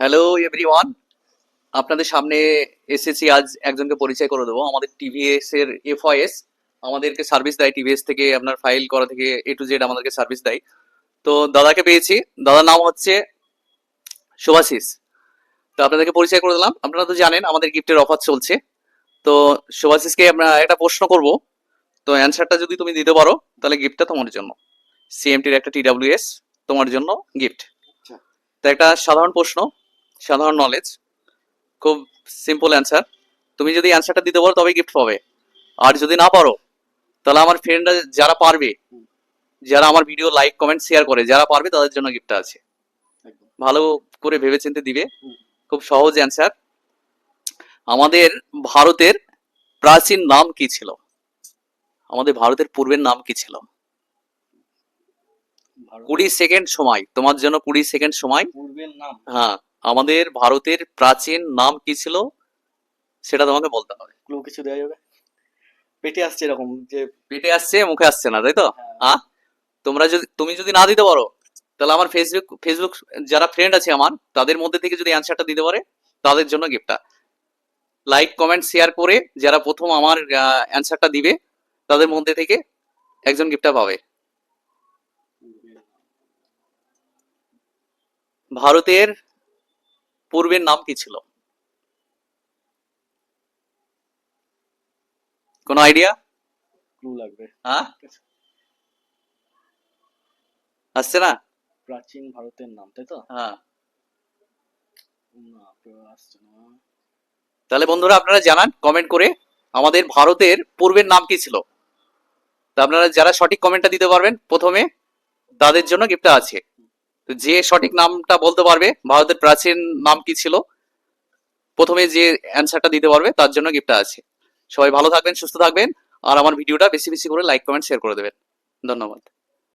Hello everyone, আপনাদের সামনে এসেছি আজ একজনকে পরিচয় করে দেবো। আমাদের টিভিএস এর এফওএস আমাদেরকে সার্ভিস দেয়। টিভিএস থেকে আপনার ফাইল করা থেকে এ টু জেড আমাদেরকে সার্ভিস দেয়। তো দাদাকে পেয়েছি, দাদার নাম হচ্ছে শুভাশিস। তো আপনাদেরকে পরিচয় করে দিলাম। আপনারা তো জানেন আমাদের গিফটের অফার চলছে। তো শুভাশিসকে আমরা একটা প্রশ্ন করব, তো অ্যান্সারটা যদি তুমি দিতে পারো তাহলে গিফটটা তোমার জন্য। সিএমটির একটা টিডাব্লিউএস তোমার জন্য গিফট। তো একটা সাধারণ প্রশ্ন, সাধারণ নলেজ, খুব সিম্পল অ্যান্সার। তুমি যদি অ্যান্সারটা দিতে পারো তবেই গিফট পাবে, আর যদি না পারো তাহলে আমার ফ্রেন্ডরা যারা পারবে, যারা আমার ভিডিও লাইক কমেন্ট শেয়ার করে, যারা পারবে তাদের জন্য গিফটটা আছে। ভালো করে ভেবেচিন্তে দিবে। খুব সহজ অ্যান্সার। আমাদের ভারতের প্রাচীন নাম কি ছিল? আমাদের ভারতের পূর্বের নাম কি ছিল? 20 সেকেন্ড সময় তোমার জন্য, 20 সেকেন্ড সময়। পূর্বের নাম? হ্যাঁ, আমাদের ভারতের প্রাচীন নাম কি ছিল সেটা তোমাকে বলতে হবে। ক্লু কিছু দেওয়া যাবে? পেটে আসছে এরকম যে পেটে আসছে, মুখে আসছে না, তাই তো? হ্যাঁ। তুমি যদি না দিতে পারো তাহলে আমার ফেসবুক যারা ফ্রেন্ড আছে আমার, তাদের মধ্যে থেকে যদি অ্যান্সারটা দিতে পারে তাদের জন্য গিফটটা। লাইক কমেন্ট শেয়ার করে যারা প্রথম আমার অ্যান্সারটা দিবে তাদের মধ্যে থেকে একজন গিফটটা পাবে। ভারতের পূর্বের নাম কি ছিল? কোনো আইডিয়া? ক্লু লাগবে। হ্যাঁ, আসছে না? প্রাচীন ভারতের নাম, তাই তো? হ্যাঁ, না, আসছে না। তাহলে বন্ধুরা আপনারা জানান কমেন্ট করে আমাদের ভারতের পূর্বের নাম কি ছিল। তা আপনারা যারা সঠিক কমেন্টটা দিতে পারবেন প্রথমে, তাদের জন্য গিফটটা আছে। তো যে সঠিক নামটা বলতে পারবে ভারতের প্রাচীন নাম কি ছিল, প্রথমে যে অ্যান্সারটা দিতে পারবে তার জন্য গিফটটা আছে। সবাই ভালো থাকবেন, সুস্থ থাকবেন, আর আমার ভিডিওটা বেশি বেশি করে লাইক কমেন্ট শেয়ার করে দেবেন। ধন্যবাদ।